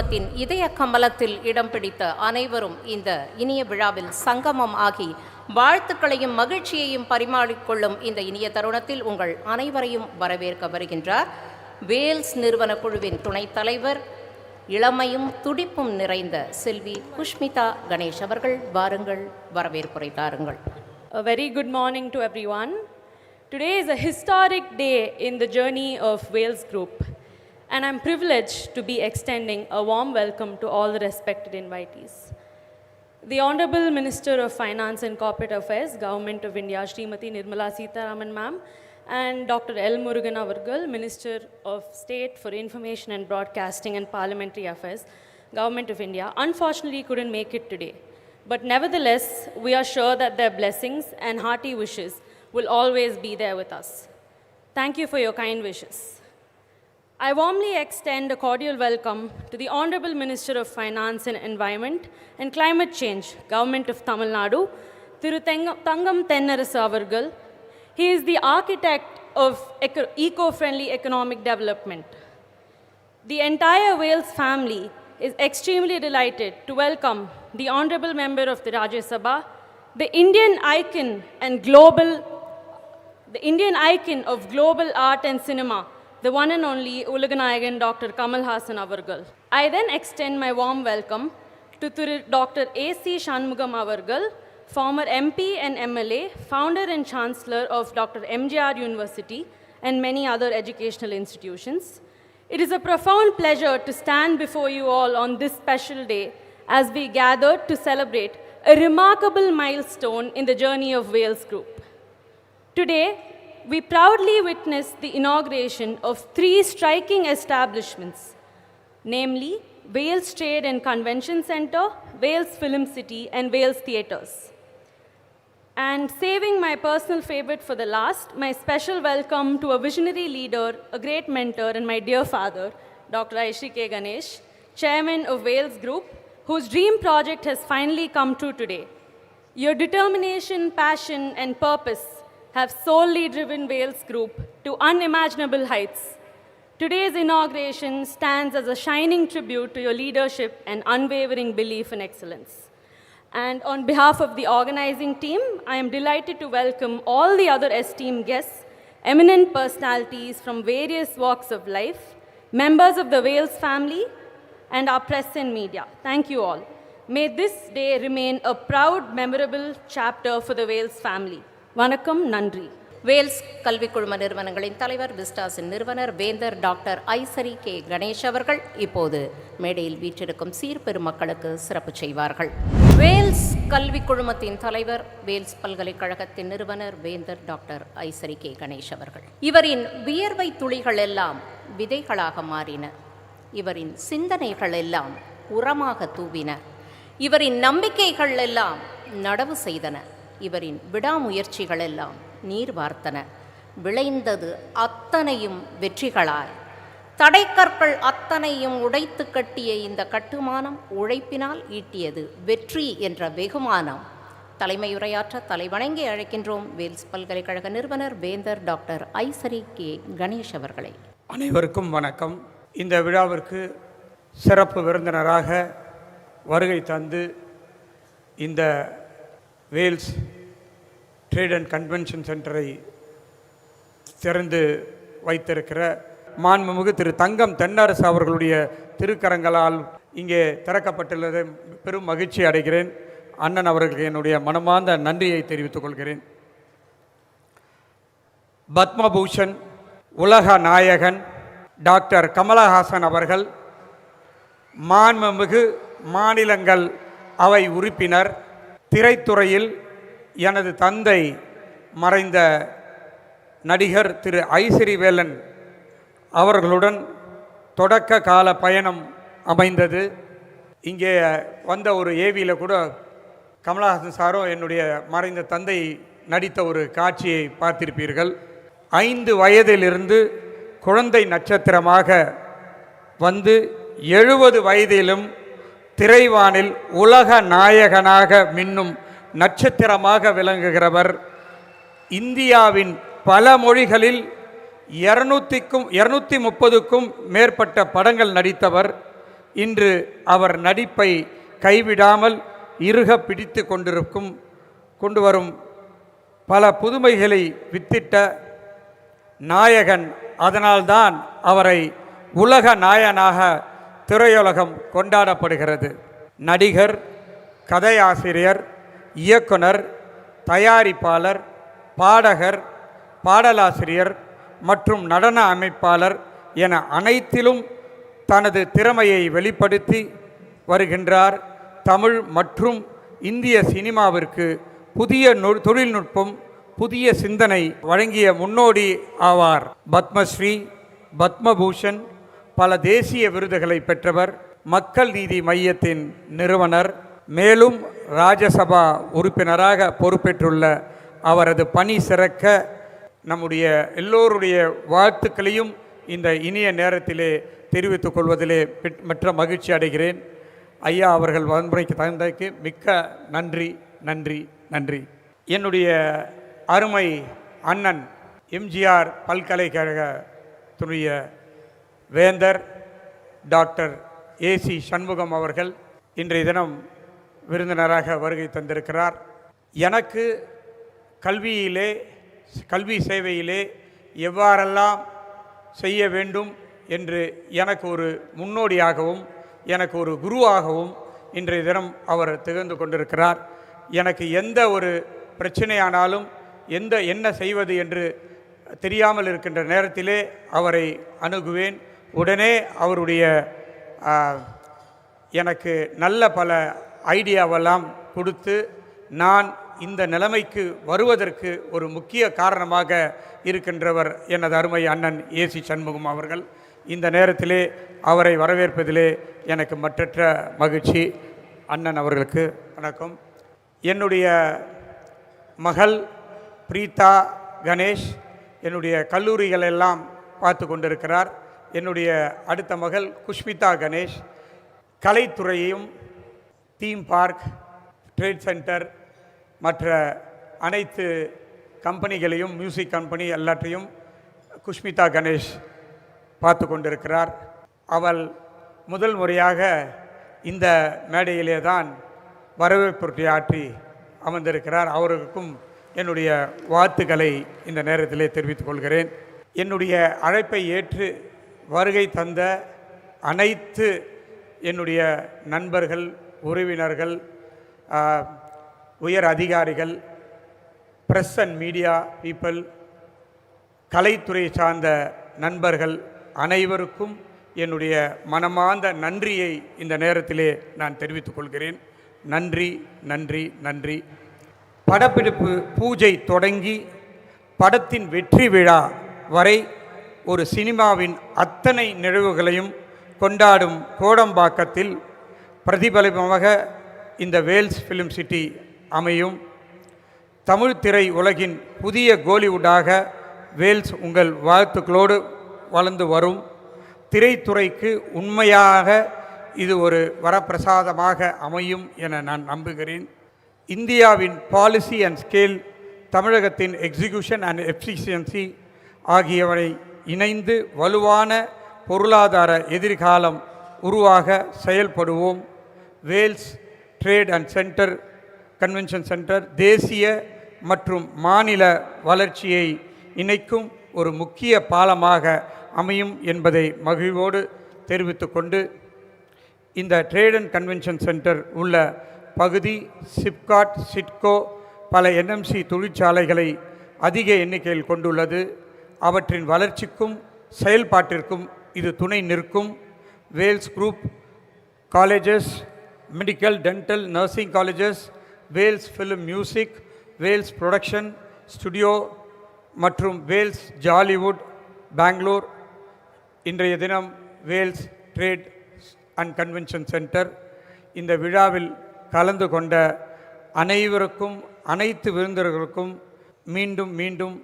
குழுமத்தின் இதய கமலத்தில் இடம் பிடித்த அனைவரும் இந்த இனிய விழாவில் சங்கமம் ஆகி வாழ்த்துக்களையும் மகிழ்ச்சியையும் பரிமாறிக்கொள்ளும் இந்த இனிய தருணத்தில் உங்கள் அனைவரையும் வரவேற்க வருகின்றார் வேல்ஸ் நிறுவன குழுவின் துணைத் தலைவர், இளமையும் துடிப்பும் நிறைந்த செல்வி குஷ்மிதா கணேஷ் அவர்கள். வாருங்கள், வரவேற்புரை தாருங்கள். A very good morning to everyone. Today is a historic day in the journey of Wales Group, and I'm privileged to be extending a warm welcome to all the respected invitees. The Honorable Minister of Finance and Corporate Affairs, Government of India, Srimati Nirmala Sitharaman ma'am, and Dr. L. Murugan Avargal, Minister of State for Information and Broadcasting and Parliamentary Affairs, Government of India, unfortunately couldn't make it today. But nevertheless, we are sure that their blessings and hearty wishes will always be there with us. Thank you for your kind wishes. I warmly extend a cordial welcome to the Honorable Minister of Finance and Environment and Climate Change, Government of Tamil Nadu, Thiru Thangam Thennarasu Avargal. He is the architect of eco-friendly economic development. The entire Wales family is extremely delighted to welcome the Honorable Member of the Rajya Sabha, the Indian icon of global art and cinema, the one and only Ulaganayagan Dr. Kamal Haasan Avargal. I then extend my warm welcome to Dr. A.C. Shanmugam Avargal, former MP and MLA, founder and chancellor of Dr. MGR University and many other educational institutions. It is a profound pleasure to stand before you all on this special day as we gathered to celebrate a remarkable milestone in the journey of Wales Group. Today, we proudly witness the inauguration of 3 striking establishments, namely Wales Trade and Convention Centre, Wales Film City, and Wales Theatres. And saving my personal favorite for the last, my special welcome to a visionary leader, a great mentor, and my dear father, Dr. Aishri K. Ganesh, Chairman of Wales Group, whose dream project has finally come true today. Your determination, passion, and purpose have solely driven Wales Group to unimaginable heights. Today's inauguration stands as a shining tribute to your leadership and unwavering belief in excellence. And on behalf of the organizing team, I am delighted to welcome all the other esteemed guests, eminent personalities from various walks of life, members of the Wales family, and our press and media. Thank you all. May this day remain a proud, memorable chapter for the Wales family. Vanakkam, Nandri. Vels கல்விக் குழும நிறுவனங்களின் தலைவர், விஸ்டாஸின் நிறுவனர் வேந்தர் doctor Ishari K Ganesh அவர்கள் இப்போது மேடையில் வீற்றிருக்கும் சீர்பெருமக்களுக்கு சிறப்பு செய்வார்கள். வேல்ஸ் கல்விக் குழுமத்தின் தலைவர், வேல்ஸ் பல்கலைக்கழகத்தின் நிறுவனர் வேந்தர் டாக்டர் ஐசரி கே கணேஷ் அவர்கள். இவரின் வியர்வை துளிகள் எல்லாம் விதைகளாக மாறின. இவரின் சிந்தனைகள் எல்லாம் உரமாக தூவின. இவரின் நம்பிக்கைகள் எல்லாம் நடவு செய்தன. இவரின் விடாமுயற்சிகள் எல்லாம் நீர் வார்த்தன. விளைந்தது அத்தனையும் வெற்றிகளாய். தடைக்கற்கள் அத்தனையும் உடைத்து கட்டிய இந்த கட்டுமானம் உழைப்பினால் ஈட்டியது வெற்றி என்ற வெகுமானம். தலைமையுரையாற்ற தலைவணங்கி அழைக்கின்றோம் வேல்ஸ் பல்கலைக்கழக நிறுவனர் வேந்தர் டாக்டர் ஐசரி கே கணேஷ் அவர்களை. அனைவருக்கும் வணக்கம். இந்த விழாவிற்கு சிறப்பு விருந்தினராக வருகை தந்து இந்த வேல்ஸ் ட்ரேட் அண்ட் கன்வென்ஷன் சென்டரை திறந்து வைத்திருக்கிற மாண்புமிகு திரு தங்கம் தென்னரசு அவர்களுடைய திருக்கரங்களால் இங்கே திறக்கப்பட்டுள்ளது பெரும் மகிழ்ச்சி அடைகிறேன். அண்ணன் அவர்களுக்கு என்னுடைய மனமார்ந்த நன்றியை தெரிவித்துக் கொள்கிறேன். பத்மபூஷன், உலக நாயகன் டாக்டர் கமலஹாசன் அவர்கள், மாண்புமிகு மாநிலங்கள் அவை உறுப்பினர், திரைத்துறையில் எனது தந்தை மறைந்த நடிகர் திரு ஐசரி வேலன் அவர்களுடன் தொடக்க கால பயணம் அமைந்தது. இங்கே வந்த ஒரு ஏவியில் கூட கமலஹாசன் சாரும் என்னுடைய மறைந்த தந்தை நடித்த ஒரு காட்சியை பார்த்திருப்பீர்கள். 5 வயதிலிருந்து குழந்தை நட்சத்திரமாக வந்து 70 வயதிலும் திரைவானில் உலக நாயகனாக மின்னும் நட்சத்திரமாக விளங்குகிறவர். இந்தியாவின் பல மொழிகளில் 230க்கும் மேற்பட்ட படங்கள் நடித்தவர். இன்று அவர் நடிப்பை கைவிடாமல் இறுக பிடித்து கொண்டு வரும் பல புதுமைகளை வித்திட்ட நாயகன். அதனால்தான் அவரை உலக நாயகனாக திரையுலகம் கொண்டாடப்படுகிறது. நடிகர், கதையாசிரியர், இயக்குனர், தயாரிப்பாளர், பாடகர், பாடலாசிரியர் மற்றும் நடன அமைப்பாளர் என அனைத்திலும் தனது திறமையை வெளிப்படுத்தி வருகின்றார். தமிழ் மற்றும் இந்திய சினிமாவிற்கு புதிய தொழில்நுட்பம், புதிய சிந்தனை வழங்கிய முன்னோடி ஆவார். பத்மஸ்ரீ, பத்மபூஷன், பல தேசிய விருதுகளை பெற்றவர். மக்கள் நீதி மையத்தின் நிறுவனர். மேலும் ராஜ்யசபா உறுப்பினராக பொறுப்பேற்றுள்ள அவரது பணி சிறக்க நம்முடைய எல்லோருடைய வாழ்த்துக்களையும் இந்த இனிய நேரத்திலே தெரிவித்துக் கொள்வதிலே மற்ற மகிழ்ச்சி அடைகிறேன். ஐயா அவர்கள் வன்முறைக்கு தகுந்ததற்கு மிக்க நன்றி நன்றி நன்றி. என்னுடைய அருமை அண்ணன் எம்ஜிஆர் பல்கலைக்கழகத்துடைய வேந்தர் டாக்டர் ஏசி சண்முகம் அவர்கள் இன்றைய தினம் விருந்தினராக வருகை தந்திருக்கிறார். எனக்கு கல்வி சேவையிலே எவ்வாறெல்லாம் செய்ய வேண்டும் என்று எனக்கு ஒரு முன்னோடியாகவும் எனக்கு ஒரு குருவாகவும் இன்றைய தினம் அவர் திகழ்ந்து கொண்டிருக்கிறார். எனக்கு எந்த ஒரு பிரச்சனையானாலும் என்ன செய்வது என்று தெரியாமல் இருக்கின்ற நேரத்திலே அவரை அணுகுவேன். உடனே அவருடைய எனக்கு நல்ல பல ஐடியாவெல்லாம் கொடுத்து நான் இந்த நிலைமைக்கு வருவதற்கு ஒரு முக்கிய காரணமாக இருக்கின்றவர் எனது அருமை அண்ணன் ஏசி சண்முகம் அவர்கள். இந்த நேரத்திலே அவரை வரவேற்பதிலே எனக்கு மற்றற்ற மகிழ்ச்சி. அண்ணன் அவர்களுக்கு வணக்கம். என்னுடைய மகள் பிரீதா கணேஷ் என்னுடைய கல்லூரிகள் எல்லாம் பார்த்து கொண்டிருக்கிறார். என்னுடைய அடுத்த மகள் குஷ்மிதா கணேஷ் கலைத்துறையையும் தீம் பார்க், ட்ரேட் சென்டர் மற்ற அனைத்து கம்பெனிகளையும், மியூசிக் கம்பெனி எல்லாத்தையும் குஷ்மிதா கணேஷ் பார்த்து கொண்டிருக்கிறார். அவள் முதல் முறையாக இந்த மேடையிலே தான் வரவேற்புரை ஆற்றி அமர்ந்திருக்கிறார். அவருக்கும் என்னுடைய வாழ்த்துக்களை இந்த நேரத்திலே தெரிவித்துக் கொள்கிறேன். என்னுடைய அழைப்பை ஏற்று வருகை தந்த அனைத்து என்னுடைய நண்பர்கள், உறவினர்கள், உயர் அதிகாரிகள், பிரஸ் அண்ட் மீடியா பீப்பிள், கலைத்துறை சார்ந்த நண்பர்கள் அனைவருக்கும் என்னுடைய மனமார்ந்த நன்றியை இந்த நேரத்திலே நான் தெரிவித்துக் கொள்கிறேன். நன்றி நன்றி நன்றி. படப்பிடிப்பு பூஜை தொடங்கி படத்தின் வெற்றி விழா வரை ஒரு சினிமாவின் அத்தனை நிகழ்வுகளையும் கொண்டாடும் கோடம்பாக்கத்தில் பிரதிபலிப்பமாக இந்த வேல்ஸ் ஃபிலிம் சிட்டி அமையும். தமிழ் திரை உலகின் புதிய கோலிவுட்டாக வேல்ஸ் உங்கள் வாழ்த்துக்களோடு வளர்ந்து வரும். திரைத்துறைக்கு உண்மையாக இது ஒரு வரப்பிரசாதமாக அமையும் என நான் நம்புகிறேன். இந்தியாவின் பாலிசி அண்ட் ஸ்கேல், தமிழகத்தின் எக்ஸிகியூஷன் அண்ட் எஃபிஷியன்சி ஆகியவை இணைந்து வலுவான பொருளாதார எதிர்காலம் உருவாக செயல்படுவோம். Vels trade and centre convention centre தேசிய மற்றும் மாநில வளர்ச்சியை இணைக்கும் ஒரு முக்கிய பாலமாக அமையும் என்பதை மகிழ்வோடு தெரிவித்துக்கொண்டு, இந்த ட்ரேட் அண்ட் கன்வென்ஷன் சென்டர் உள்ள பகுதி சிப்காட், சிட்கோ பல என்எம்சி தொழிற்சாலைகளை அதிக எண்ணிக்கையில் கொண்டுள்ளது. அவற்றின் வளர்ச்சிக்கும் செயல்பாட்டிற்கும் இது துணை நிற்கும். Vels group colleges, medical, dental, nursing colleges, Vels film music, Vels production studio மற்றும் வேல்ஸ் ஜாலிவுட் பெங்களூர். இன்றைய தினம் Vels trade and convention centre இந்த விழாவில் கலந்து கொண்ட அனைவருக்கும், அனைத்து விருந்தினர்களுக்கும், மீண்டும் மீண்டும்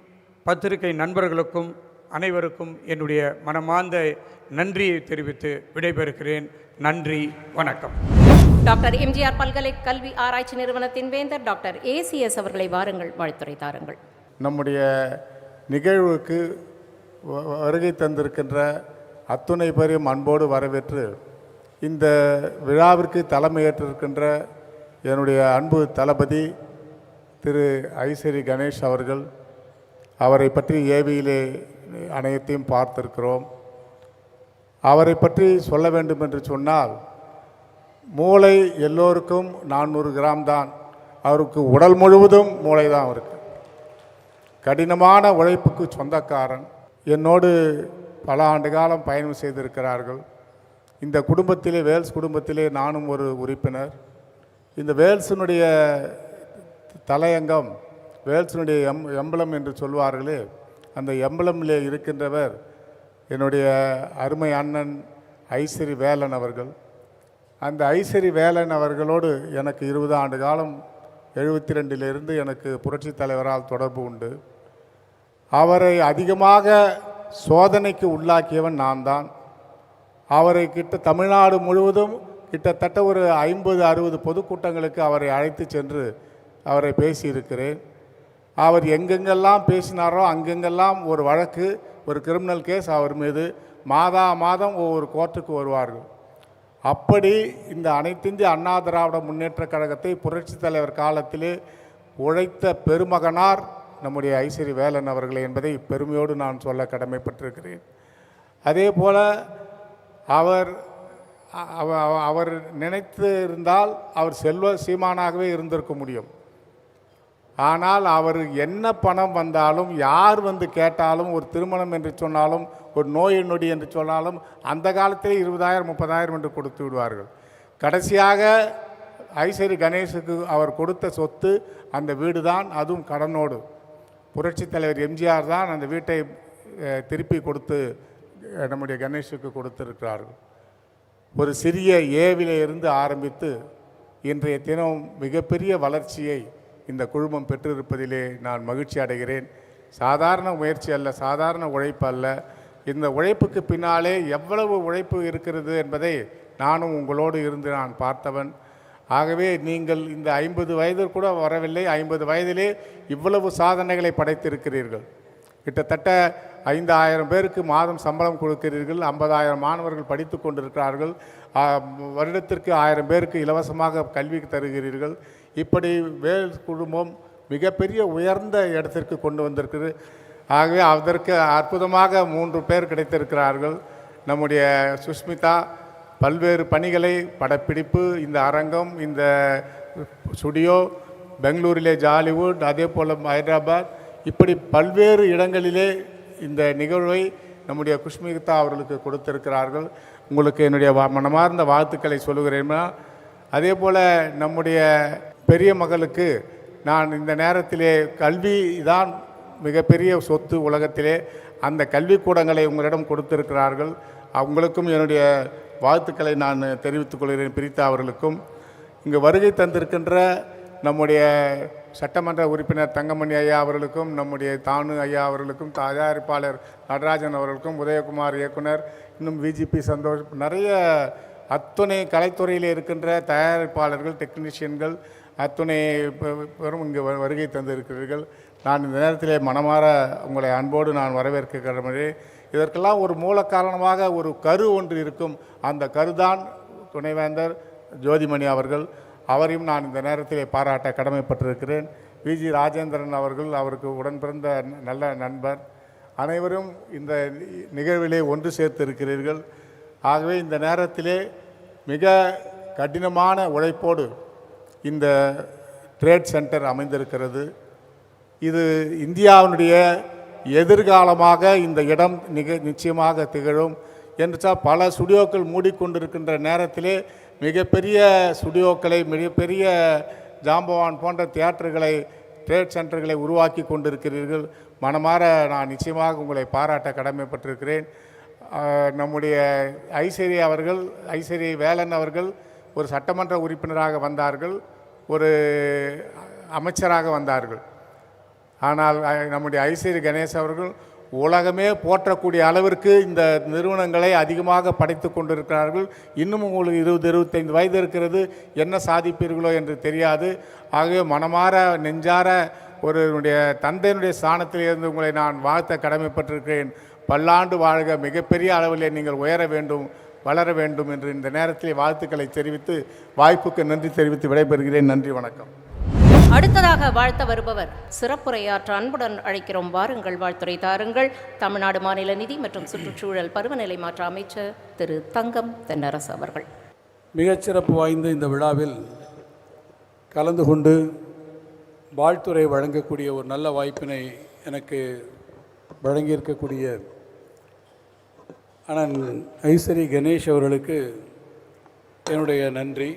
பத்திரிகை நண்பர்களுக்கும் அனைவருக்கும் என்னுடைய மனமார்ந்த நன்றியை தெரிவித்து விடைபெறுகிறேன். நன்றி, வணக்கம். டாக்டர் எம்ஜிஆர் பல்கலை கல்வி ஆராய்ச்சி நிறுவனத்தின் வேந்தர் டாக்டர் ஏசிஎஸ் அவர்களை வாருங்கள், வாழ்த்துரை தாருங்கள். நம்முடைய நிகழ்வுக்கு வருகை தந்திருக்கின்ற அத்துணை பேரையும் அன்போடு வரவேற்று இந்த விழாவிற்கு தலைமையேற்றிருக்கின்ற என்னுடைய அன்பு தளபதி திரு ஐசரி கணேஷ் அவர்கள், அவரை பற்றி ஏவியிலே அனைத்தையும் பார்த்திருக்கிறோம். அவரை பற்றி சொல்ல வேண்டும் என்று சொன்னால், மூளை எல்லோருக்கும் 400 கிராம் தான், அவருக்கு உடல் முழுவதும் மூளை தான் அவருக்கு. கடினமான உழைப்புக்கு சொந்தக்காரன். என்னோடு பல ஆண்டு காலம் பயணம் செய்திருக்கிறார்கள். இந்த குடும்பத்திலே, வேல்ஸ் குடும்பத்திலே நானும் ஒரு உறுப்பினர். இந்த வேல்ஸினுடைய தலையங்கம், வேல்ஸினுடைய எம்பளம் என்று சொல்வார்களே, அந்த எம்பளமிலே இருக்கின்றவர் என்னுடைய அருமை அண்ணன் ஐசரி வேலன் அவர்கள். அந்த ஐசரி வேலன் அவர்களோடு எனக்கு 20 ஆண்டு காலம், 72லிருந்து எனக்கு புரட்சித் தலைவரால் தொடர்பு உண்டு. அவரை அதிகமாக சோதனைக்கு உள்ளாக்கியவன் நான் தான். அவரை தமிழ்நாடு முழுவதும் கிட்டத்தட்ட ஒரு 50-60 பொதுக்கூட்டங்களுக்கு அவரை அழைத்து சென்று அவரை பேசியிருக்கிறேன். அவர் எங்கெங்கெல்லாம் பேசினாரோ அங்கெங்கெல்லாம் ஒரு வழக்கு, ஒரு கிரிமினல் கேஸ் அவர் மீது மாதம் ஒவ்வொரு கோர்ட்டுக்கு வருவார்கள். அப்படி இந்த அனைத்திந்திய அண்ணா திராவிட முன்னேற்றக் கழகத்தை புரட்சித் தலைவர் காலத்திலே உழைத்த பெருமகனார் நம்முடைய ஐசரி வேலன் அவர்கள் என்பதை பெருமையோடு நான் சொல்ல கடமைப்பட்டிருக்கிறேன். அதே போல் அவர் நினைத்து இருந்தால் அவர் செல்வ சீமானாகவே இருந்திருக்க முடியும். ஆனால் அவர் என்ன பணம் வந்தாலும், யார் வந்து கேட்டாலும், ஒரு திருமணம் என்று சொன்னாலும், ஒரு நோய் நொடி என்று சொன்னாலும் அந்த காலத்திலே 20,000-30,000 என்று கொடுத்து விடுவார்கள். கடைசியாக ஐசரி கணேஷுக்கு அவர் கொடுத்த சொத்து அந்த வீடு தான், அதுவும் கடனோடு. புரட்சித் தலைவர் எம்ஜிஆர் தான் அந்த வீட்டை திருப்பி கொடுத்து நம்முடைய கணேஷுக்கு கொடுத்திருக்கிறார்கள். ஒரு சிறிய ஏவிலே இருந்து ஆரம்பித்து இன்றைய தினம் மிகப்பெரிய வளர்ச்சியை இந்த குழுமம் பெற்றிருப்பதிலே நான் மகிழ்ச்சி அடைகிறேன். சாதாரண முயற்சி அல்ல, சாதாரண உழைப்பு அல்ல. இந்த உழைப்புக்கு பின்னாலே எவ்வளவு உழைப்பு இருக்கிறது என்பதை நானும் உங்களோடு இருந்து நான் பார்த்தவன். ஆகவே நீங்கள் இந்த 50 வயது கூட வரவில்லை, 50 வயதிலே இவ்வளவு சாதனைகளை படைத்திருக்கிறீர்கள். கிட்டத்தட்ட 5,000 பேருக்கு மாதம் சம்பளம் கொடுக்கிறீர்கள். 50,000 மாணவர்கள் படித்து கொண்டிருக்கிறார்கள். வருடத்திற்கு 1000 பேருக்கு இலவசமாக கல்வி தருகிறீர்கள். இப்படி வேல்ஸ் குழுமம் மிகப்பெரிய உயர்ந்த இடத்திற்கு கொண்டு வந்திருக்கிறது. ஆகவே அதற்கு அற்புதமாக 3 பேர் கிடைத்திருக்கிறார்கள். நம்முடைய சுஷ்மிதா பல்வேறு பணிகளை, படப்பிடிப்பு, இந்த அரங்கம், இந்த ஸ்டுடியோ, பெங்களூரிலே ஜாலிவுட், அதே போல் ஹைதராபாத், இப்படி பல்வேறு இடங்களிலே இந்த நிகழ்வை நம்முடைய குஷ்மிதா அவர்களுக்கு கொடுத்திருக்கிறார்கள். உங்களுக்கு என்னுடைய மனமார்ந்த வாழ்த்துக்களை சொல்லுகிறேன்னா, அதே போல் நம்முடைய பெரிய மகளுக்கு நான் இந்த நேரத்திலே, கல்வி தான் மிகப்பெரிய சொத்து உலகத்திலே, அந்த கல்விக்கூடங்களை உங்களிடம் கொடுத்திருக்கிறார்கள். அவங்களுக்கும் என்னுடைய வாழ்த்துக்களை நான் தெரிவித்துக் கொள்கிறேன். பிரித்தா அவர்களுக்கும், இங்கு வருகை தந்திருக்கின்ற நம்முடைய சட்டமன்ற உறுப்பினர் தங்கமணி ஐயா அவர்களுக்கும், நம்முடைய தானு ஐயா அவர்களுக்கும், தயாரிப்பாளர் நடராஜன் அவர்களுக்கும், உதயகுமார் இயக்குனர், இன்னும் விஜிபி சந்தோஷ், நிறைய அத்துணை கலைத்துறையில் இருக்கின்ற தயாரிப்பாளர்கள், டெக்னீஷியன்கள் அத்துணை பெரும் இங்கு வருகை தந்திருக்கிறீர்கள். நான் இந்த நேரத்திலே மனமாற உங்களை அன்போடு நான் வரவேற்க கடமை. இதற்கெல்லாம் ஒரு மூல காரணமாக ஒரு கரு ஒன்று இருக்கும். அந்த கருதான் துணைவேந்தர் ஜோதிமணி அவர்கள். அவரையும் நான் இந்த நேரத்திலே பாராட்ட கடமைப்பட்டிருக்கிறேன். விஜி ராஜேந்திரன் அவர்கள், அவருக்கு உடன் பிறந்த நல்ல நண்பர். அனைவரும் இந்த நிகழ்விலே ஒன்று சேர்த்து இருக்கிறீர்கள். ஆகவே இந்த நேரத்திலே மிக கடினமான உழைப்போடு இந்த ட்ரேட் சென்டர் அமைந்திருக்கிறது. இது இந்தியாவினுடைய எதிர்காலமாக இந்த இடம் நிச்சயமாக திகழும் என்று பல ஸ்டுடியோக்கள் மூடிக்கொண்டிருக்கின்ற நேரத்திலே மிகப்பெரிய ஸ்டுடியோக்களை, மிகப்பெரிய ஜாம்பவான் போன்ற தியேட்டர்களை, ட்ரேட் சென்டர்களை உருவாக்கி கொண்டிருக்கிறீர்கள். மனமாற நான் நிச்சயமாக உங்களை பாராட்ட கடமைப்பட்டிருக்கிறேன். நம்முடைய ஐசரி வேலன் அவர்கள் ஒரு சட்டமன்ற உறுப்பினராக வந்தார்கள், ஒரு அமைச்சராக வந்தார்கள். ஆனால் நம்முடைய ஐசரி கணேஷ் அவர்கள் உலகமே போற்றக்கூடிய அளவிற்கு இந்த நிறுவனங்களை அதிகமாக படைத்து கொண்டிருக்கிறார்கள். இன்னும் உங்களுக்கு 20-25 வயது இருக்கிறது, என்ன சாதிப்பீர்களோ என்று தெரியாது. ஆகவே மனமாற நெஞ்சார ஒருடைய தந்தையினுடைய ஸ்தானத்தில் இருந்து உங்களை நான் வாழ்த்த கடமைப்பட்டிருக்கிறேன். பல்லாண்டு வாழ்க, மிகப்பெரிய அளவில் நீங்கள் உயர வேண்டும், வளர வேண்டும் என்று இந்த நேரத்தில் வாழ்த்துக்களை தெரிவித்து வாய்ப்புக்கு நன்றி தெரிவித்து விடைபெறுகிறேன். நன்றி, வணக்கம். அடுத்ததாக வாழ்த்த வருபவர் சிறப்புரையாற்ற அன்புடன் அழைக்கிறோம். வாருங்கள், வாழ்த்துரை தாருங்கள். தமிழ்நாடு மாநில நிதி மற்றும் சுற்றுச்சூழல் பருவநிலை மாற்ற அமைச்சர் திரு தங்கம் தென்னரசு அவர்கள். மிகச்சிறப்பு வாய்ந்த இந்த விழாவில் கலந்து கொண்டு வாழ்த்துரை வழங்கக்கூடிய ஒரு நல்ல வாய்ப்பினை எனக்கு வழங்கியிருக்கக்கூடிய அண்ணன் ஐசரி கணேஷ் அவர்களுக்கு என்னுடைய நன்றி.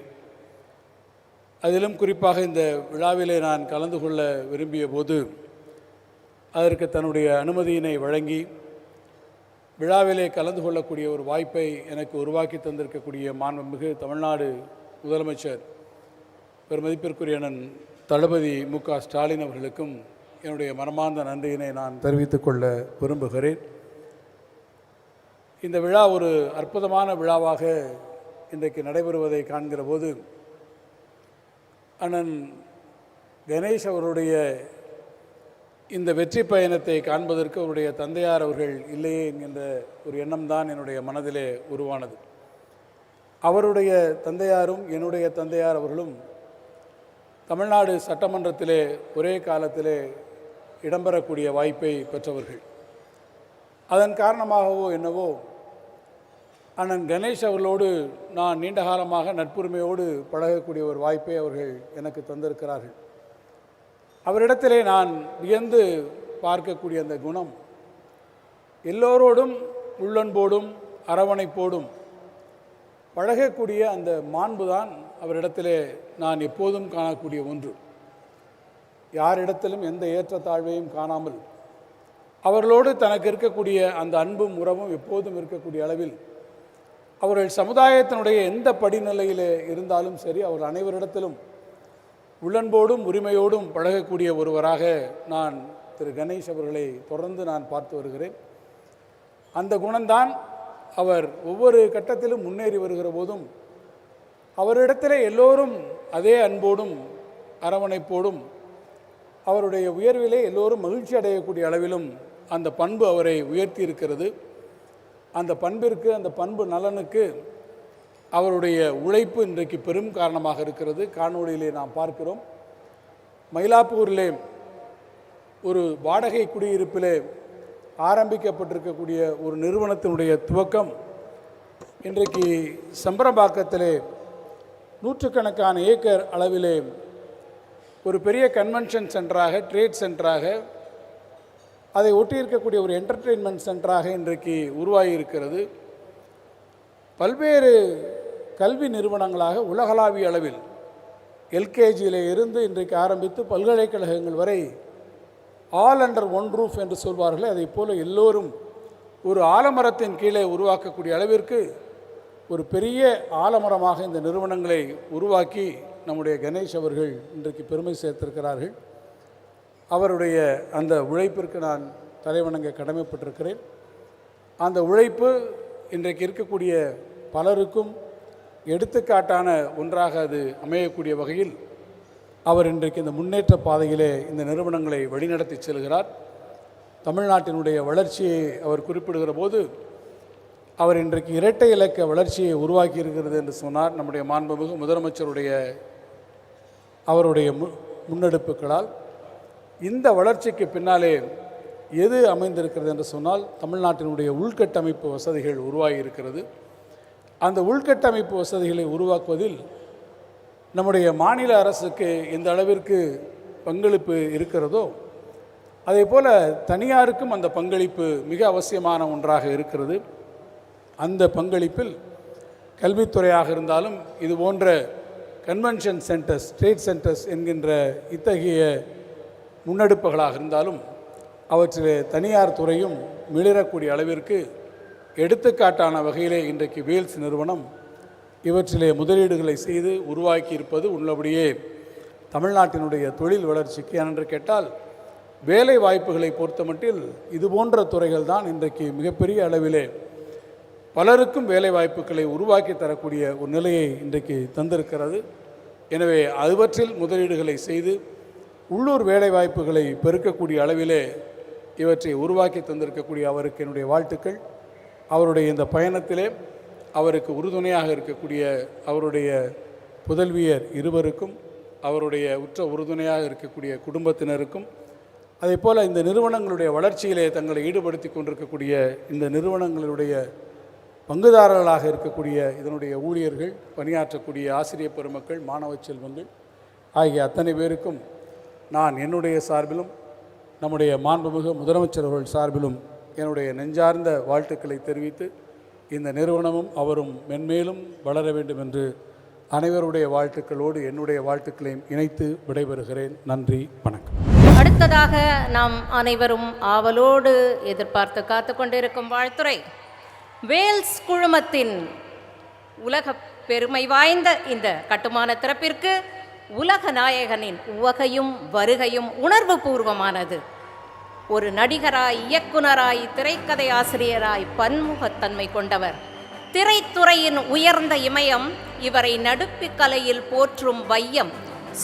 அதிலும் குறிப்பாக இந்த விழாவிலே நான் கலந்து கொள்ள விரும்பிய போது அதற்கு தன்னுடைய அனுமதியினை வழங்கி விழாவிலே கலந்து கொள்ளக்கூடிய ஒரு வாய்ப்பை எனக்கு உருவாக்கி தந்திருக்கக்கூடிய மாண்புமிகு தமிழ்நாடு முதலமைச்சர் பெருமதிப்பிற்குரிய அண்ணன் தளபதி மு.க. ஸ்டாலின் அவர்களுக்கும் என்னுடைய மனமார்ந்த நன்றியினை நான் தெரிவித்துக் கொள்ள விரும்புகிறேன். இந்த விழா ஒரு அற்புதமான விழாவாக இன்றைக்கு நடைபெறுவதை காண்கிற போது அண்ணன் கணேஷ் அவருடைய இந்த வெற்றி பயணத்தை காண்பதற்கு அவருடைய தந்தையார் அவர்கள் இல்லையே என்கின்ற ஒரு எண்ணம்தான் என்னுடைய மனதிலே உருவானது. அவருடைய தந்தையாரும் என்னுடைய தந்தையார் அவர்களும் தமிழ்நாடு சட்டமன்றத்திலே ஒரே காலத்திலே இடம்பெறக்கூடிய வாய்ப்பை பெற்றவர்கள். அதன் காரணமாகவோ என்னவோ அண்ணன் கணேஷ் அவர்களோடு நான் நீண்ட காலமாக நட்புரிமையோடு பழகக்கூடிய ஒரு வாய்ப்பை அவர்கள் எனக்கு தந்திருக்கிறார்கள். அவரிடத்திலே நான் வியந்து பார்க்கக்கூடிய அந்த குணம், எல்லோரோடும் உள்ளன்போடும் அரவணைப்போடும் பழகக்கூடிய அந்த மாண்புதான் அவரிடத்திலே நான் எப்போதும் காணக்கூடிய ஒன்று. யாரிடத்திலும் எந்த ஏற்றத்தாழ்வையும் காணாமல் அவர்களோடு தனக்கு இருக்கக்கூடிய அந்த அன்பும் உறவும் எப்போதும் இருக்கக்கூடிய அளவில் அவர்கள் சமுதாயத்தினுடைய எந்த படிநிலையில் இருந்தாலும் சரி அவர்கள் அனைவரிடத்திலும் உள்ளன்போடும் உரிமையோடும் பழகக்கூடிய ஒருவராக நான் திரு கணேஷ் அவர்களை தொடர்ந்து நான் பார்த்து வருகிறேன். அந்த குணம்தான் அவர் ஒவ்வொரு கட்டத்திலும் முன்னேறி வருகிற போதும் அவரிடத்திலே எல்லோரும் அதே அன்போடும் அரவணைப்போடும் அவருடைய உயர்விலே எல்லோரும் மகிழ்ச்சி அடையக்கூடிய அளவிலும் அந்த பண்பு அவரை உயர்த்தி இருக்கிறது. அந்த பண்பிற்கு, அந்த பண்பு நலனுக்கு அவருடைய உழைப்பு இன்றைக்கு பெரும் காரணமாக இருக்கிறது. காணொளியிலே நாம் பார்க்கிறோம். மயிலாப்பூரிலே ஒரு வாடகை குடியிருப்பிலே ஆரம்பிக்கப்பட்டிருக்கக்கூடிய ஒரு நிறுவனத்தினுடைய துவக்கம் இன்றைக்கு சம்பரம்பாக்கத்திலே நூற்றுக்கணக்கான ஏக்கர் அளவிலே ஒரு பெரிய கன்வென்ஷன் சென்டராக, ட்ரேட் சென்டராக, அதை ஒட்டியிருக்கக்கூடிய ஒரு என்டர்டெயின்மெண்ட் சென்டராக இன்றைக்கு உருவாகி இருக்கிறது. பல்வேறு கல்வி நிறுவனங்களாக உலகளாவிய அளவில் எல்கேஜியில் இருந்து இன்றைக்கு ஆரம்பித்து பல்கலைக்கழகங்கள் வரை ஆல் அண்டர் ஒன் ரூஃப் என்று சொல்வார்கள். அதை போல எல்லோரும் ஒரு ஆலமரத்தின் கீழே உருவாக்கக்கூடிய அளவிற்கு ஒரு பெரிய ஆலமரமாக இந்த நிறுவனங்களை உருவாக்கி நம்முடைய கணேஷ் அவர்கள் இன்றைக்கு பெருமை சேர்த்திருக்கிறார்கள். அவருடைய அந்த உழைப்பிற்கு நான் தலைவணங்க கடமைப்பட்டிருக்கிறேன். அந்த உழைப்பு இன்றைக்கு இருக்கக்கூடிய பலருக்கும் எடுத்துக்காட்டான ஒன்றாக அது அமையக்கூடிய வகையில் அவர் இன்றைக்கு இந்த முன்னேற்ற பாதையிலே இந்த நிறுவனங்களை வழிநடத்தி செல்கிறார். தமிழ்நாட்டினுடைய வளர்ச்சியை அவர் குறிப்பிடுகிற போது அவர் இன்றைக்கு இரட்டை இலக்க வளர்ச்சியை உருவாக்கி இருக்கிறது என்று சொன்னார். நம்முடைய மாண்புமிகு முதலமைச்சருடைய அவருடைய முன்னெடுப்புகளால் இந்த வளர்ச்சிக்கு பின்னாலே எது அமைந்திருக்கிறது என்று சொன்னால் தமிழ்நாட்டினுடைய உள்கட்டமைப்பு வசதிகள் உருவாகி இருக்கிறது. அந்த உள்கட்டமைப்பு வசதிகளை உருவாக்குவதில் நம்முடைய மாநில அரசுக்கு எந்த அளவிற்கு பங்களிப்பு இருக்கிறதோ அதே போல் தனியாருக்கும் அந்த பங்களிப்பு மிக அவசியமான ஒன்றாக இருக்கிறது. அந்த பங்களிப்பில் கல்வித்துறையாக இருந்தாலும் இது போன்ற கன்வென்ஷன் சென்டர்ஸ், ட்ரேட் சென்டர்ஸ் என்கின்ற இத்தகைய முன்னெடுப்புகளாக இருந்தாலும் அவற்றிலே தனியார் துறையும் மிளிரக்கூடிய அளவிற்கு எடுத்துக்காட்டான வகையிலே இன்றைக்கு வேல்ஸ் நிறுவனம் இவற்றிலே முதலீடுகளை செய்து உருவாக்கி இருப்பது உள்ளபடியே தமிழ்நாட்டினுடைய தொழில் வளர்ச்சிக்கு. ஏனென்று கேட்டால் வேலை வாய்ப்புகளை பொறுத்தமட்டில் இது போன்ற துறைகள் தான் இன்றைக்கு மிகப்பெரிய அளவிலே பலருக்கும் வேலை வாய்ப்புகளை உருவாக்கி தரக்கூடிய ஒரு நிலையை இன்றைக்கு தந்திருக்கிறது. எனவே அதுவற்றில் முதலீடுகளை செய்து உள்ளூர் வேலை வாய்ப்புகளை பெருக்கக்கூடிய அளவிலே இவற்றை உருவாக்கி தந்திருக்கக்கூடிய அவருக்கு என்னுடைய வாழ்த்துக்கள். அவருடைய இந்த பயணத்திலே அவருக்கு உறுதுணையாக இருக்கக்கூடிய அவருடைய புதல்வியர் இருவருக்கும், அவருடைய உற்ற உறுதுணையாக இருக்கக்கூடிய குடும்பத்தினருக்கும், அதேபோல் இந்த நிறுவனங்களுடைய வளர்ச்சியிலே தங்களை ஈடுபடுத்தி கொண்டிருக்கக்கூடிய இந்த நிறுவனங்களுடைய பங்குதாரர்களாக இருக்கக்கூடிய இதனுடைய ஊழியர்கள், பணியாற்றக்கூடிய ஆசிரியர் பெருமக்கள், மாணவ செல்வங்கள் ஆகிய அத்தனை பேருக்கும் நான் என்னுடைய சார்பிலும் நம்முடைய மாண்புமிகு முதலமைச்சர் அவர்கள் சார்பிலும் என்னுடைய நெஞ்சார்ந்த வாழ்த்துக்களை தெரிவித்து, இந்த நிறுவனமும் அவரும் மென்மேலும் வளர வேண்டும் என்று அனைவருடைய வாழ்த்துக்களோடு என்னுடைய வாழ்த்துக்களையும் இணைத்து விடைபெறுகிறேன். நன்றி, வணக்கம். அடுத்ததாக நாம் அனைவரும் ஆவலோடு எதிர்பார்த்து காத்து கொண்டிருக்கும் வாழ்த்துரை, வேல்ஸ் குழுமத்தின் உலக பெருமை வாய்ந்த இந்த கட்டுமான திறப்பிற்கு உலக நாயகனின் உவகையும் வருகையும் உணர்வு பூர்வமானது. ஒரு நடிகராய், இயக்குனராய், திரைக்கதை ஆசிரியராய் பன்முகத்தன்மை கொண்டவர். திரைத்துறையின் உயர்ந்த இமயம், இவரை நடிப்புக் கலையில் போற்றும் வையம்.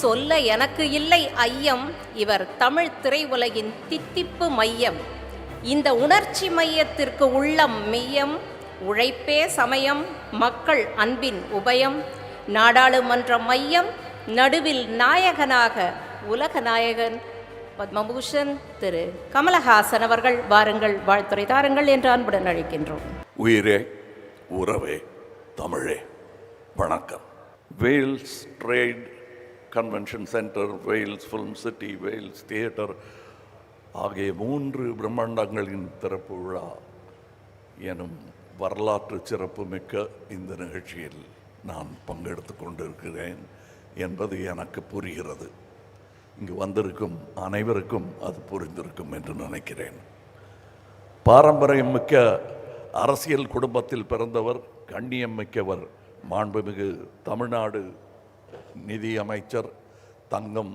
சொல்ல எனக்கு இல்லை ஐயம், இவர் தமிழ் திரையுலகின் தித்திப்பு மையம். இந்த உணர்ச்சி மையத்திற்கு உள்ளம் மெய்யம், உழைப்பே சமயம், மக்கள் அன்பின் உபயம். நாடாளுமன்ற மையம், நடுவில் நாயகனாக உலக நாயகன் பத்மபூஷன் திரு கமலஹாசன் அவர்கள் வாருங்கள், வாழ்த்துரை தாருங்கள் என்று அன்புடன் அழைக்கின்றோம். உயிரே, உறவே, தமிழே, வணக்கம். Vels trade convention centre, Vels film city, Vels theatre ஆகிய 3 பிரம்மாண்டங்களின் திறப்பு விழா எனும் வரலாற்று சிறப்பு மிக்க இந்த நிகழ்ச்சியில் நான் பங்கெடுத்து கொண்டிருக்கிறேன் என்பது எனக்கு புரிகிறது. இங்கு வந்திருக்கும் அனைவருக்கும் அது புரிந்திருக்கும் என்று நினைக்கிறேன். பாரம்பரியம் மிக்க அரசியல் குடும்பத்தில் பிறந்தவர், கண்ணியம் மிக்கவர், மாண்புமிகு தமிழ்நாடு நிதி அமைச்சர் தங்கம்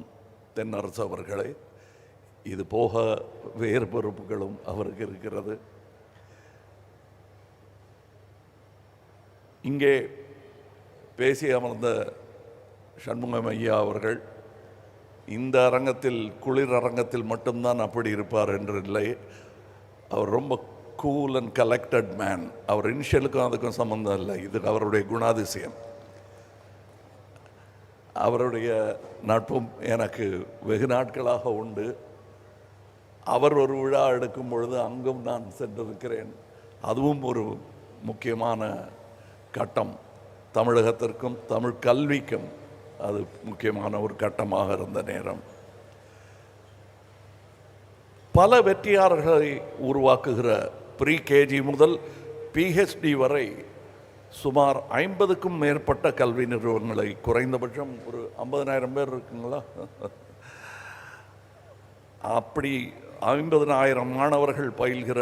தென்னரசு அவர்களே. இது போக வேறு பொறுப்புகளும் அவருக்கு இருக்கிறது. இங்கே பேசி அமர்ந்த சண்முகம் ஐயா அவர்கள் இந்த அரங்கத்தில், குளிர் அரங்கத்தில் மட்டும்தான் அப்படி இருப்பார் என்று இல்லை. அவர் ரொம்ப கூல் அண்ட் கலெக்டட் மேன். அவர் இனிஷியலுக்கும் அதுக்கும் சம்மந்தம் இல்லை, இது அவருடைய குணாதிசயம். அவருடைய நட்பும் எனக்கு வெகு நாட்களாக உண்டு. அவர் ஒரு விழா எடுக்கும் பொழுது அங்கும் நான் சென்றிருக்கிறேன். அதுவும் ஒரு முக்கியமான கட்டம். தமிழகத்திற்கும் தமிழ் கல்விக்கும் அது முக்கியமான ஒரு கட்டமாக இருந்த நேரம். பல வெற்றியாளர்களை உருவாக்குகிற ப்ரீ கேஜி முதல் பிஹெச்டி வரை சுமார் 50க்கும் மேற்பட்ட கல்வி நிறுவனங்களை, குறைந்தபட்சம் ஒரு 50,000 பேர் இருக்குங்களா, அப்படி 50,000 மாணவர்கள் பயில்கிற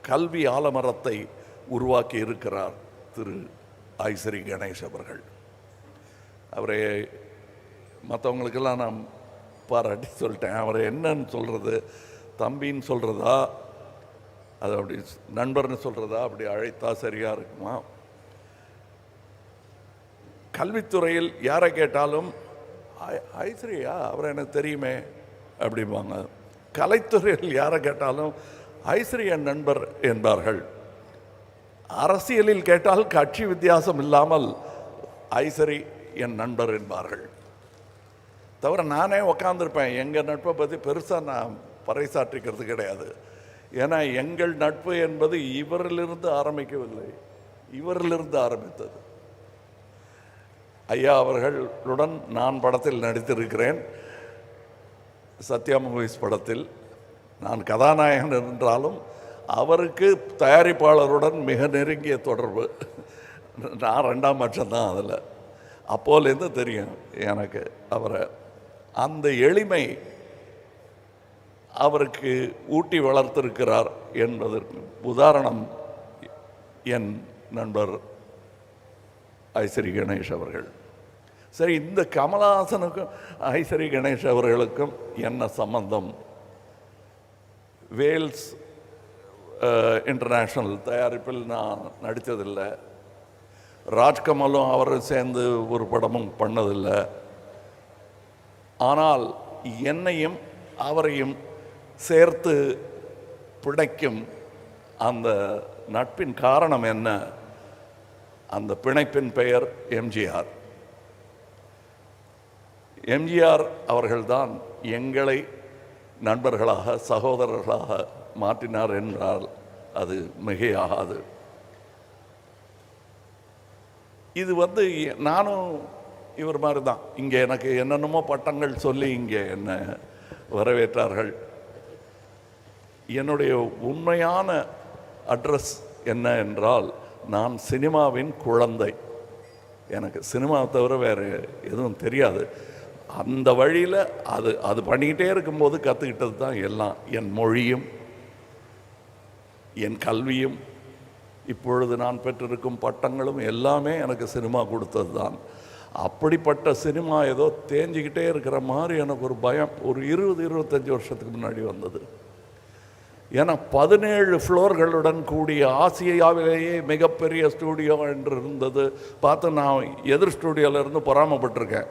கல்வி ஆலமரத்தை உருவாக்கி இருக்கிறார் திரு ஐசரி கணேஷ் அவர்கள். அவரை மற்றவங்களுக்கெல்லாம் நான் பாராட்டி சொல்லிட்டேன். அவரை என்னன்னு சொல்கிறது, தம்பின்னு சொல்கிறதா, அது அப்படி நண்பர்னு சொல்கிறதா, அப்படி அழைத்தா சரியாக இருக்குமா? கல்வித்துறையில் யாரை கேட்டாலும் ஐஸ்வர்யா அவரை எனக்கு தெரியுமே அப்படிம்பாங்க. கலைத்துறையில் யாரை கேட்டாலும் ஐஸ்வர்யா நண்பர் என்பார்கள். அரசியலில் கேட்டால் கட்சி வித்தியாசம் இல்லாமல் ஐசரி என் நண்பர் என்பார்கள். தவிர நானே உக்காந்துருப்பேன். எங்கள் நட்பை பற்றி பெருசாக நான் பறைசாற்றிக்கிறது கிடையாது. ஏன்னா எங்கள் நட்பு என்பது இவரிலிருந்து ஆரம்பிக்கவில்லை, இவரிலிருந்து ஆரம்பித்தது. ஐயா அவர்களுடன் நான் படத்தில் நடித்திருக்கிறேன். சத்யா மூவிஸ் படத்தில் நான் கதாநாயகன் என்றாலும் அவருக்கு தயாரிப்பாளருடன் மிக நெருங்கிய தொடர்பு. நான் 2ஆம் பட்சம்தான் அதில். அப்போலேருந்து தெரியும் எனக்கு அவரை. அந்த எளிமை அவருக்கு ஊட்டி வளர்த்திருக்கிறார் என்பதற்கு உதாரணம் என் நண்பர் ஐசரி கணேஷ் அவர்கள். சரி, இந்த கமலஹாசனுக்கும் ஐசரி கணேஷ் அவர்களுக்கும் என்ன சம்பந்தம்? வேல்ஸ் இன்டர்நேஷ்னல் தயாரிப்பில் நான் நடித்ததில்லை. ராஜ்கமலும் அவரும் சேர்ந்து ஒரு படமும் பண்ணதில்லை. ஆனால் என்னையும் அவரையும் சேர்த்து பிணைக்கும் அந்த நட்பின் காரணம் என்ன அந்த பிணைப்பின் பெயர் எம்ஜிஆர். எம்ஜிஆர் அவர்கள்தான் எங்களை நண்பர்களாக சகோதரர்களாக மாற்றினார் என்றால் அது மிகையாகாது. இது நானும் இவர் மாதிரி தான். இங்கே எனக்கு என்னென்னமோ பட்டங்கள் சொல்லி இங்கே என்ன வரவேற்றார்கள். என்னுடைய உண்மையான அட்ரஸ் என்ன என்றால், நான் சினிமாவின் குழந்தை. எனக்கு சினிமாவை தவிர வேறு எதுவும் தெரியாது. அந்த வழியில் அது பண்ணிக்கிட்டே இருக்கும்போது கற்றுக்கிட்டது தான் எல்லாம். என் மொழியும் என் கல்வியும் இப்பொழுது நான் பெற்றிருக்கும் பட்டங்களும் எல்லாமே எனக்கு சினிமா கொடுத்தது தான். அப்படிப்பட்ட சினிமா ஏதோ தேஞ்சிக்கிட்டே இருக்கிற மாதிரி எனக்கு ஒரு பயம் ஒரு 20-25 வருஷத்துக்கு முன்னாடி வந்தது. ஏன்னா 17 ஃப்ளோர்களுடன் கூடிய ஆசியாவிலேயே மிகப்பெரிய ஸ்டூடியோ என்று இருந்தது. பார்த்து நான் எதிர் ஸ்டூடியோவிலேருந்து பொறாமப்பட்டிருக்கேன்.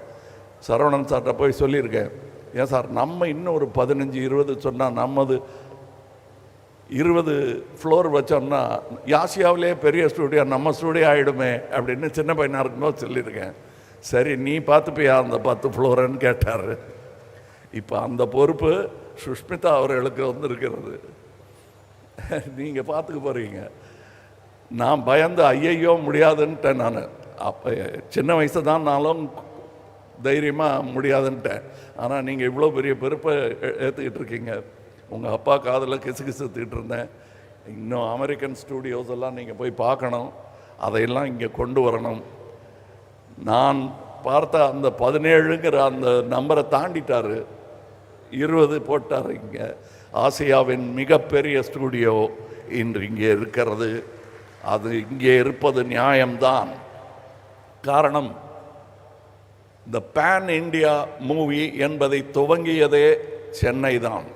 சரவணன் சார்கிட்ட போய் சொல்லியிருக்கேன், ஏன் சார் நம்ம இன்னும் ஒரு 15-20 சொன்னால் நம்மது 20 ஃப்ளோர் வச்சோம்னா ஆசியாவிலே பெரிய ஸ்டூடியோ நம்ம ஸ்டூடியோ ஆகிடுமே அப்படின்னு சின்ன பையனாக இருக்கும்போது சொல்லியிருக்கேன். சரி நீ பார்த்துப்பியா அந்த 10 ஃப்ளோருன்னு கேட்டார். இப்போ அந்த பொறுப்பு சுஷ்மிதா அவர்களுக்கு இருக்கிறது. நீங்கள் பார்த்துக்க போகிறீங்க. நான் பயந்து ஐயையோ முடியாதுன்ட்டேன். நான் அப்போ சின்ன வயசு தான் நானும் தைரியமாக முடியாதுன்ட்டேன். ஆனால் நீங்கள் இவ்வளோ பெரிய பொறுப்பை ஏற்றுக்கிட்டு இருக்கீங்க. உங்கள் அப்பா காதில் கிசுகிசுத்துக்கிட்டு இருந்தேன். இன்னும் அமெரிக்கன் ஸ்டூடியோஸ் எல்லாம் நீங்கள் போய் பார்க்கணும், அதையெல்லாம் இங்கே கொண்டு வரணும். நான் பார்த்த அந்த 17ங்கிற அந்த நம்பரை தாண்டிட்டார், 20 போட்டார். இங்கே ஆசியாவின் மிகப்பெரிய ஸ்டூடியோ இன்று இங்கே இருக்கிறது. அது இங்கே இருப்பது நியாயம்தான். காரணம், இந்த பேன் இண்டியா மூவி என்பதை துவங்கியதே சென்னை தான்.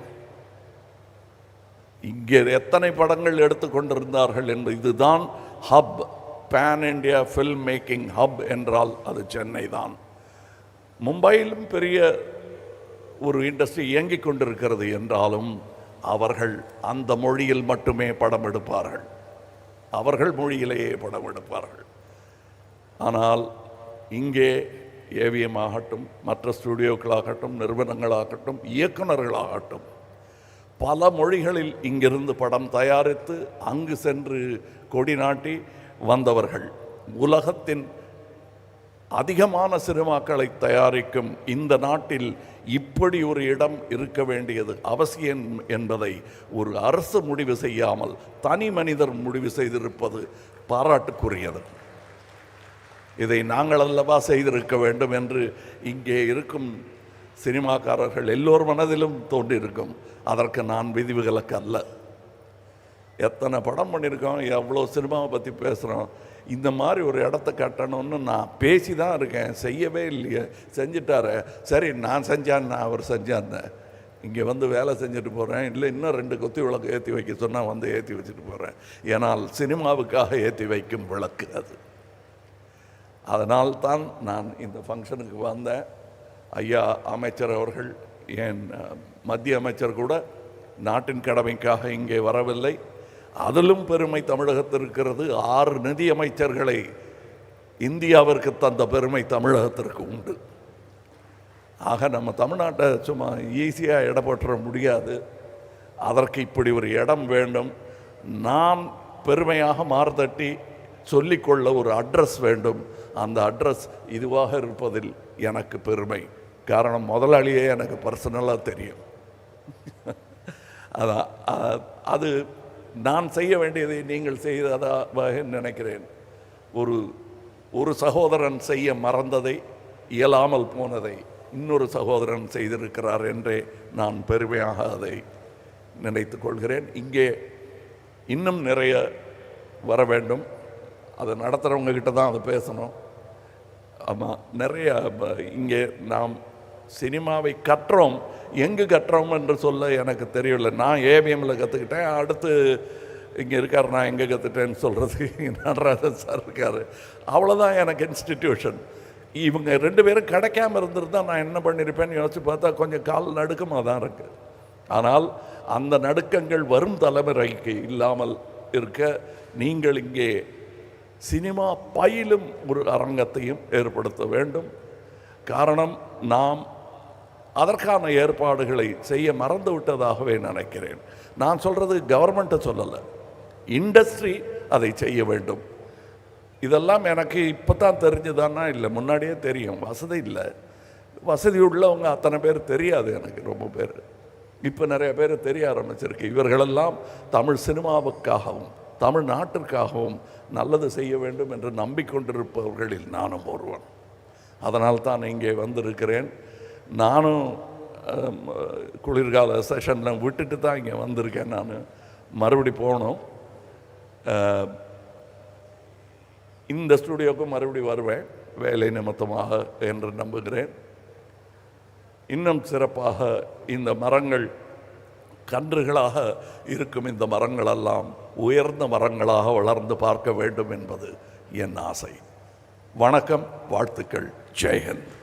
இங்கே எத்தனை படங்கள் எடுத்துக்கொண்டிருந்தார்கள் என்று. இதுதான் hub. Pan India film making hub என்றால் அது சென்னை தான். மும்பையிலும் பெரிய ஒரு இண்டஸ்ட்ரி இயங்கிக் கொண்டிருக்கிறது என்றாலும் அவர்கள் அந்த மொழியில் மட்டுமே படம் எடுப்பார்கள். அவர்கள் மொழியிலேயே படம் எடுப்பார்கள். ஆனால் இங்கே ஏவிஎம் ஆகட்டும், மற்ற ஸ்டூடியோக்களாகட்டும், நிறுவனங்களாகட்டும், இயக்குநர்களாகட்டும், பல மொழிகளில் இங்கிருந்து படம் தயாரித்து அங்கு சென்று கொடி நாட்டி வந்தவர்கள். உலகத்தின் அதிகமான சினிமாக்களை தயாரிக்கும் இந்த நாட்டில் இப்படி ஒரு இடம் இருக்க வேண்டியது அவசியம் என்பதை ஒரு அரசு முடிவு செய்யாமல் தனி மனிதர் முடிவு செய்திருப்பது பாராட்டுக்குரியது. இதை நாங்கள் அல்லவா செய்திருக்க வேண்டும் என்று இங்கே இருக்கும் சினிமாக்காரர்கள் எல்லோர் மனதிலும் தோன்றியிருக்கும். அதற்கு நான் விதிவிலக்கு அல்ல. எத்தனை படம் பண்ணியிருக்கோம், எவ்வளோ சினிமாவை பற்றி பேசுகிறோம். இந்த மாதிரி ஒரு இடத்த கட்டணும்னு நான் பேசி தான் இருக்கேன், செய்யவே இல்லையே. செஞ்சிட்டார, சரி நான் செஞ்சான்னு அவர் செஞ்சான்னு இங்கே வேலை செஞ்சுட்டு போகிறேன். இல்லை இன்னும் 2 கொத்தி விளக்கு ஏற்றி வைக்க சொன்னால் ஏற்றி வச்சுட்டு போகிறேன். ஏன்னால் சினிமாவுக்காக ஏற்றி வைக்கும் விளக்கு அது. அதனால்தான் நான் இந்த ஃபங்க்ஷனுக்கு வந்தேன். ஐயா அமைச்சர் அவர்கள், என் மத்திய அமைச்சர் கூட நாட்டின் கடமைக்காக இங்கே வரவில்லை. அதிலும் பெருமை தமிழகத்தில் இருக்கிறது. 6 நிதி அமைச்சர்களை இந்தியாவிற்கு தந்த பெருமை தமிழகத்திற்கு உண்டு. ஆக நம்ம தமிழ்நாட்டை சும்மா ஈஸியாக இடம் போட்டுற முடியாது. அதற்கு இப்படி ஒரு இடம் வேண்டும். நான் பெருமையாக மார்தட்டி சொல்லிக்கொள்ள ஒரு அட்ரஸ் வேண்டும். அந்த அட்ரஸ் இதுவாக இருப்பதில் எனக்கு பெருமை. காரணம், முதலாளியே எனக்கு பர்சனலாக தெரியும். அதான் அது நான் செய்ய வேண்டியதை நீங்கள் செய்ததாக நினைக்கிறேன். ஒரு சகோதரன் செய்ய மறந்ததை, இயலாமல் போனதை இன்னொரு சகோதரன் செய்திருக்கிறார் என்றே நான் பெருமையாக அதை நினைத்து கொள்கிறேன். இங்கே இன்னும் நிறைய வர வேண்டும். அதை நடத்துகிறவங்க கிட்ட தான் அதை பேசணும். ஆமாம், நிறைய இங்கே நாம் சினிமாவை கற்றோம். எங்கு கற்றோம் என்று சொல்ல எனக்கு தெரியல. நான் ஏவிஎம்மில் கற்றுக்கிட்டேன். அடுத்து இங்கே இருக்கார், நான் எங்கே கற்றுட்டேன்னு சொல்கிறதுக்கு நடராஜன் சார் இருக்கார். அவ்வளோதான் எனக்கு இன்ஸ்டிடியூஷன். இவங்க 2 பேரும் கிடைக்காமல் இருந்திருந்தால் நான் என்ன பண்ணியிருப்பேன்னு யோசித்து பார்த்தா கொஞ்சம் கால் நடுக்கமாக தான் இருக்குது. ஆனால் அந்த நடுக்கங்கள் வரும் தலைமுறைக்கு இல்லாமல் இருக்க நீங்கள் இங்கே சினிமா பயிலும் ஒரு அரங்கத்தையும் ஏற்படுத்த வேண்டும். காரணம், நாம் அதற்கான ஏற்பாடுகளை செய்ய மறந்து விட்டதாகவே நினைக்கிறேன். நான் சொல்கிறது கவர்மெண்ட்டை சொல்லலை, இண்டஸ்ட்ரி அதை செய்ய வேண்டும். இதெல்லாம் எனக்கு இப்போ தான் தெரிஞ்சுதானா இல்லை, முன்னாடியே தெரியும். வசதி இல்லை, வசதி உள்ளவங்க அத்தனை பேர் தெரியாது எனக்கு, ரொம்ப பேர். இப்போ நிறைய பேர் தெரிய ஆரம்பிச்சிருக்கு. இவர்களெல்லாம் தமிழ் சினிமாவுக்காகவும் தமிழ்நாட்டிற்காகவும் நல்லது செய்ய வேண்டும் என்று நம்பிக்கொண்டிருப்பவர்களில் நானும் ஒருவன். அதனால் தான் இங்கே வந்திருக்கிறேன். நானும் குளிர்கால செஷனில் விட்டுட்டு தான் இங்கே வந்திருக்கேன். நான் மறுபடி போகணும். இந்த ஸ்டுடியோவுக்கும் மறுபடி வருவேன் வேலை நிமித்தமாக என்று நம்புகிறேன். இன்னும் சிறப்பாக இந்த மரங்கள் கன்றுகளாக இருக்கும் இந்த மரங்களெல்லாம் உயர்ந்த மரங்களாக வளர்ந்து பார்க்க வேண்டும் என்பது என் ஆசை. வணக்கம், வாழ்த்துக்கள், ஜெய்ஹிந்த்.